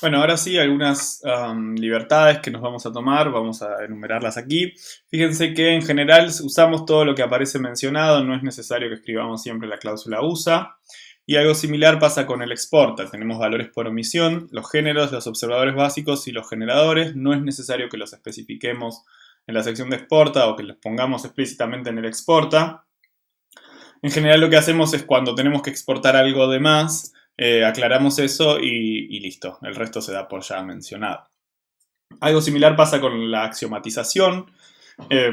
Bueno, ahora sí, algunas libertades que nos vamos a tomar, vamos a enumerarlas aquí. Fíjense que en general usamos todo lo que aparece mencionado, no es necesario que escribamos siempre la cláusula USA. Y algo similar pasa con el exporta. Tenemos valores por omisión, los géneros, los observadores básicos y los generadores. No es necesario que los especifiquemos en la sección de exporta o que los pongamos explícitamente en el exporta. En general lo que hacemos es cuando tenemos que exportar algo de más, aclaramos eso y listo, el resto se da por ya mencionado. Algo similar pasa con la axiomatización. Eh,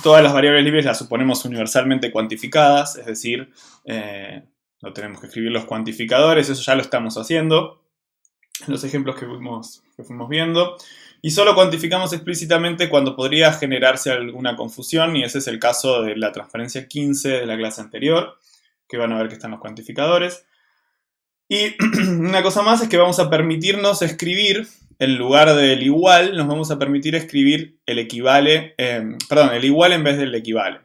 Todas las variables libres las suponemos universalmente cuantificadas, es decir, no tenemos que escribir los cuantificadores, eso ya lo estamos haciendo en los ejemplos que fuimos viendo. Y solo cuantificamos explícitamente cuando podría generarse alguna confusión, y ese es el caso de la transparencia 15 de la clase anterior, que van a ver que están los cuantificadores. Y una cosa más es que vamos a permitirnos escribir, en lugar del igual, nos vamos a permitir escribir el el igual en vez del equivale.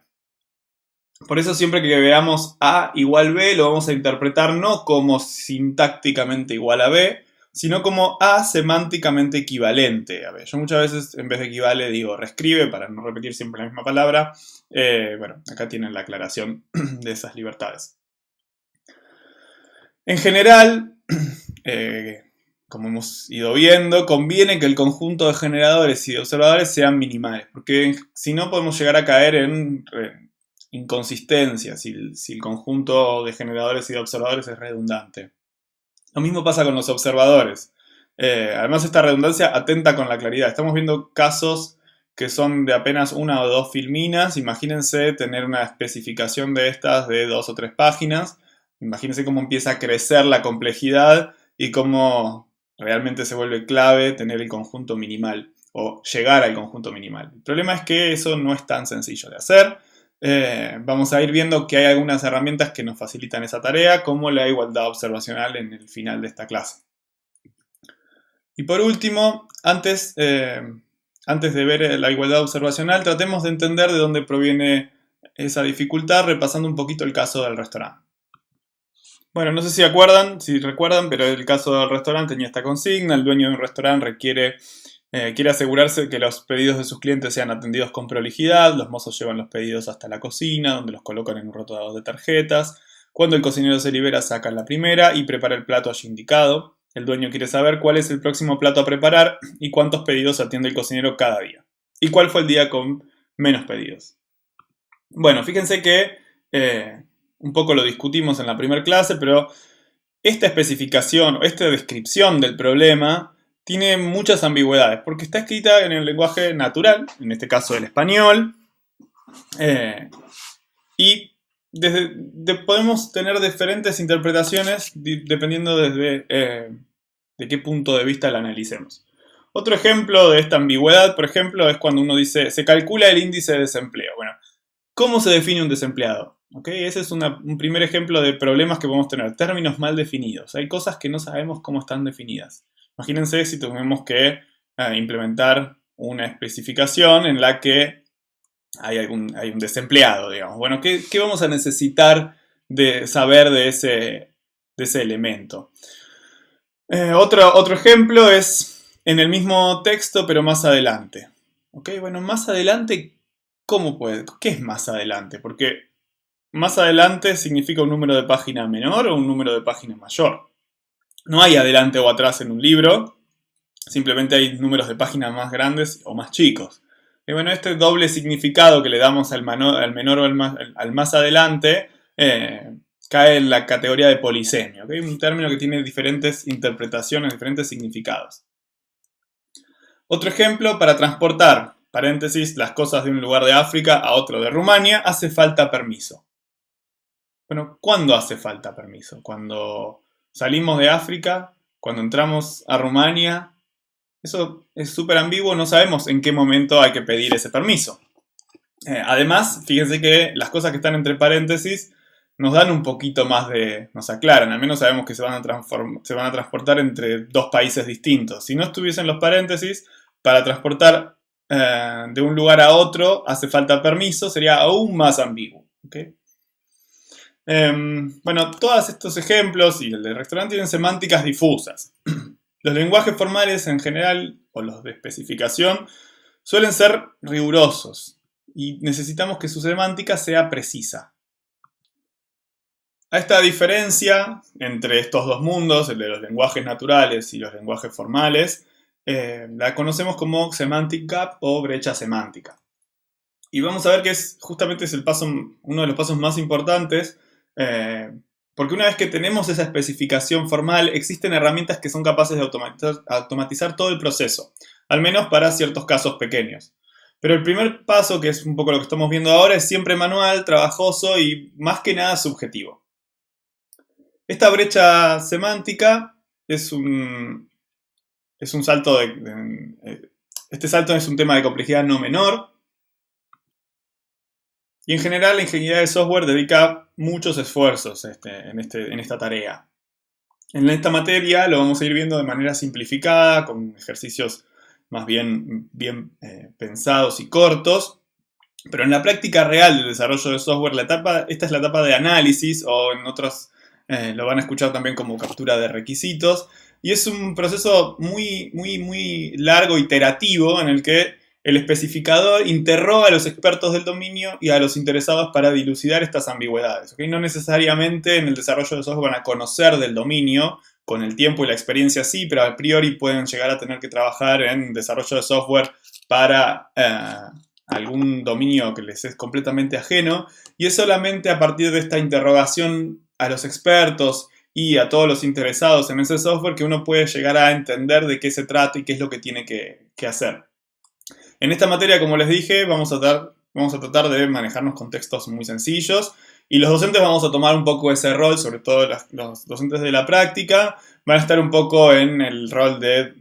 Por eso siempre que veamos A igual B, lo vamos a interpretar no como sintácticamente igual a B, sino como A semánticamente equivalente a B. Yo muchas veces en vez de equivale digo reescribe para no repetir siempre la misma palabra. Bueno, acá tienen la aclaración de esas libertades. En general, como hemos ido viendo, conviene que el conjunto de generadores y de observadores sean minimales, porque si no podemos llegar a caer en inconsistencias si el conjunto de generadores y de observadores es redundante. Lo mismo pasa con los observadores. Además, esta redundancia atenta con la claridad. Estamos viendo casos que son de apenas una o dos filminas. Imagínense tener una especificación de estas de 2 o 3 páginas. Imagínense cómo empieza a crecer la complejidad y cómo realmente se vuelve clave tener el conjunto minimal o llegar al conjunto minimal. El problema es que eso no es tan sencillo de hacer. Vamos a ir viendo que hay algunas herramientas que nos facilitan esa tarea, como la igualdad observacional en el final de esta clase. Y por último, antes de ver la igualdad observacional, tratemos de entender de dónde proviene esa dificultad, repasando un poquito el caso del restaurante. Bueno, no sé si recuerdan, pero el caso del restaurante tenía esta consigna: el dueño de un restaurante quiere asegurarse que los pedidos de sus clientes sean atendidos con prolijidad. Los mozos llevan los pedidos hasta la cocina, donde los colocan en un rotador de tarjetas. Cuando el cocinero se libera, saca la primera y prepara el plato allí indicado. El dueño quiere saber cuál es el próximo plato a preparar y cuántos pedidos atiende el cocinero cada día. Y cuál fue el día con menos pedidos. Bueno, fíjense que un poco lo discutimos en la primera clase, pero esta especificación o esta descripción del problema tiene muchas ambigüedades, porque está escrita en el lenguaje natural, en este caso el español, y podemos tener diferentes interpretaciones dependiendo de qué punto de vista la analicemos. Otro ejemplo de esta ambigüedad, por ejemplo, es cuando uno dice se calcula el índice de desempleo. Bueno, ¿cómo se define un desempleado? ¿Okay? Ese es un primer ejemplo de problemas que podemos tener, términos mal definidos. Hay cosas que no sabemos cómo están definidas. Imagínense si tenemos que implementar una especificación en la que hay un desempleado, digamos. Bueno, ¿qué vamos a necesitar de saber de ese elemento? Otro ejemplo es en el mismo texto, pero más adelante. ¿Okay? Bueno, más adelante, ¿qué es más adelante? Porque más adelante significa un número de página menor o un número de página mayor. No hay adelante o atrás en un libro, simplemente hay números de páginas más grandes o más chicos. Y bueno, este doble significado que le damos al menor o al más adelante cae en la categoría de polisemia, ¿okay? Un término que tiene diferentes interpretaciones, diferentes significados. Otro ejemplo, para transportar, paréntesis, las cosas de un lugar de África a otro de Rumania, hace falta permiso. Bueno, ¿cuándo hace falta permiso? ¿Cuando salimos de África? ¿Cuando entramos a Rumania? Eso es súper ambiguo, no sabemos en qué momento hay que pedir ese permiso. Además, fíjense que las cosas que están entre paréntesis nos dan un poquito más nos aclaran, al menos sabemos que se van a transportar entre dos países distintos. Si no estuviesen los paréntesis, para transportar de un lugar a otro hace falta permiso, sería aún más ambiguo. ¿Okay? Bueno, todos estos ejemplos y el del restaurante tienen semánticas difusas. Los lenguajes formales en general, o los de especificación, suelen ser rigurosos y necesitamos que su semántica sea precisa. A esta diferencia entre estos dos mundos, el de los lenguajes naturales y los lenguajes formales, la conocemos como semantic gap o brecha semántica. Y vamos a ver que justamente es uno de los pasos más importantes, porque una vez que tenemos esa especificación formal, existen herramientas que son capaces de automatizar todo el proceso, al menos para ciertos casos pequeños. Pero el primer paso, que es un poco lo que estamos viendo ahora, es siempre manual, trabajoso y más que nada subjetivo. Esta brecha semántica es un salto este salto es un tema de complejidad no menor. Y en general la ingeniería de software dedica muchos esfuerzos en esta tarea. En esta materia lo vamos a ir viendo de manera simplificada, con ejercicios más bien pensados y cortos. Pero en la práctica real del desarrollo de software, esta es la etapa de análisis, o en otros lo van a escuchar también como captura de requisitos. Y es un proceso muy largo, iterativo, en el que el especificador interroga a los expertos del dominio y a los interesados para dilucidar estas ambigüedades. ¿Okay? No necesariamente en el desarrollo de software van a conocer del dominio, con el tiempo y la experiencia sí, pero a priori pueden llegar a tener que trabajar en desarrollo de software para algún dominio que les es completamente ajeno, y es solamente a partir de esta interrogación a los expertos y a todos los interesados en ese software que uno puede llegar a entender de qué se trata y qué es lo que tiene que hacer. En esta materia, como les dije, vamos a tratar de manejarnos con textos muy sencillos, y los docentes vamos a tomar un poco ese rol, sobre todo los docentes de la práctica, van a estar un poco en el rol de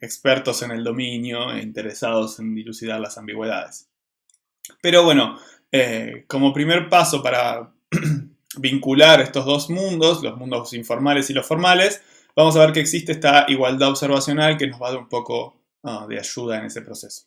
expertos en el dominio e interesados en dilucidar las ambigüedades. Pero bueno, como primer paso para vincular estos dos mundos, los mundos informales y los formales, vamos a ver que existe esta igualdad observacional que nos va a dar un poco de ayuda en ese proceso.